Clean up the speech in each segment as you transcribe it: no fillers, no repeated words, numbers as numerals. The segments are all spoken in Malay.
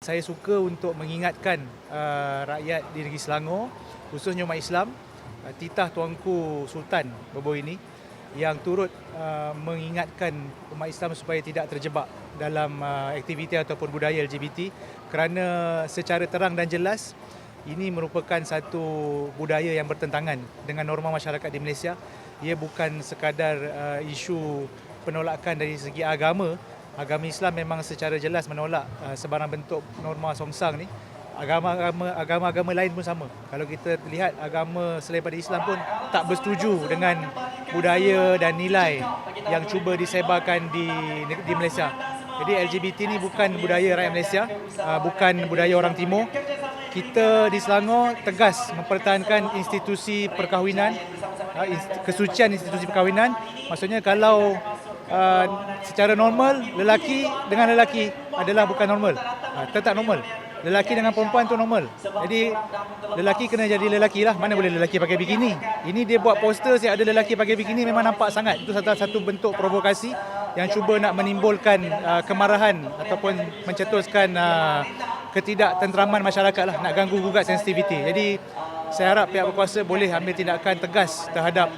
Saya suka untuk mengingatkan rakyat di negeri Selangor, khususnya umat Islam, titah Tuanku Sultan Bobo ini yang turut mengingatkan umat Islam supaya tidak terjebak dalam aktiviti ataupun budaya LGBT, kerana secara terang dan jelas ini merupakan satu budaya yang bertentangan dengan norma masyarakat di Malaysia. Ia bukan sekadar isu penolakan dari segi agama. Agama Islam memang secara jelas menolak sebarang bentuk norma songsang ni. Agama-agama lain pun sama. Kalau kita lihat agama selain daripada Islam pun tak bersetuju dengan budaya dan nilai yang cuba disebarkan di Malaysia. Jadi LGBT ni bukan budaya rakyat Malaysia, bukan budaya orang Timur. Kita di Selangor tegas mempertahankan institusi perkahwinan, kesucian institusi perkahwinan. Maksudnya kalau secara normal lelaki dengan lelaki adalah bukan normal, tetap normal. Lelaki dengan perempuan tu normal. Jadi lelaki kena jadi lelaki lah. Mana boleh lelaki pakai bikini. Ini dia buat poster yang ada lelaki pakai bikini, memang nampak sangat. Itu satu bentuk provokasi yang cuba nak menimbulkan kemarahan ataupun mencetuskan ketidaktenteraman masyarakat lah, nak ganggu gugat sensitiviti. Jadi saya harap pihak berkuasa boleh ambil tindakan tegas terhadap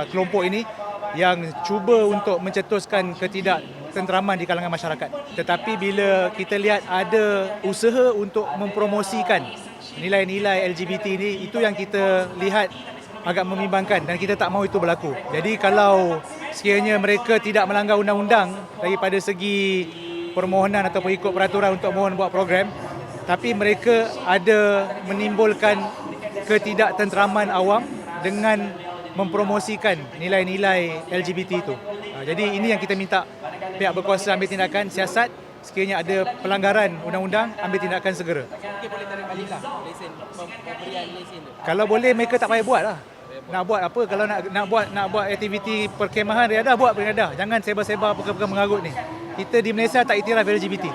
kelompok ini yang cuba untuk mencetuskan ketidaktenteraman di kalangan masyarakat. Tetapi bila kita lihat ada usaha untuk mempromosikan nilai-nilai LGBT ini, itu yang kita lihat agak membimbangkan dan kita tak mahu itu berlaku. Jadi kalau sekiranya mereka tidak melanggar undang-undang daripada segi permohonan ataupun ikut peraturan untuk mohon buat program, tapi mereka ada menimbulkan ketidaktenteraman awam dengan mempromosikan nilai-nilai LGBT itu. Jadi ini yang kita minta pihak berkuasa ambil tindakan siasat. Sekiranya ada pelanggaran undang-undang, ambil tindakan segera. Mungkin boleh tarik balik lah lesen, pemberian lesen tu. Kalau boleh mereka tak payah buat lah. Nak buat apa? Kalau nak buat aktiviti perkemahan, riadah buat riadah. Jangan sebar-sebar perkara-perkara mengarut ni. Kita di Malaysia tak iktiraf LGBT.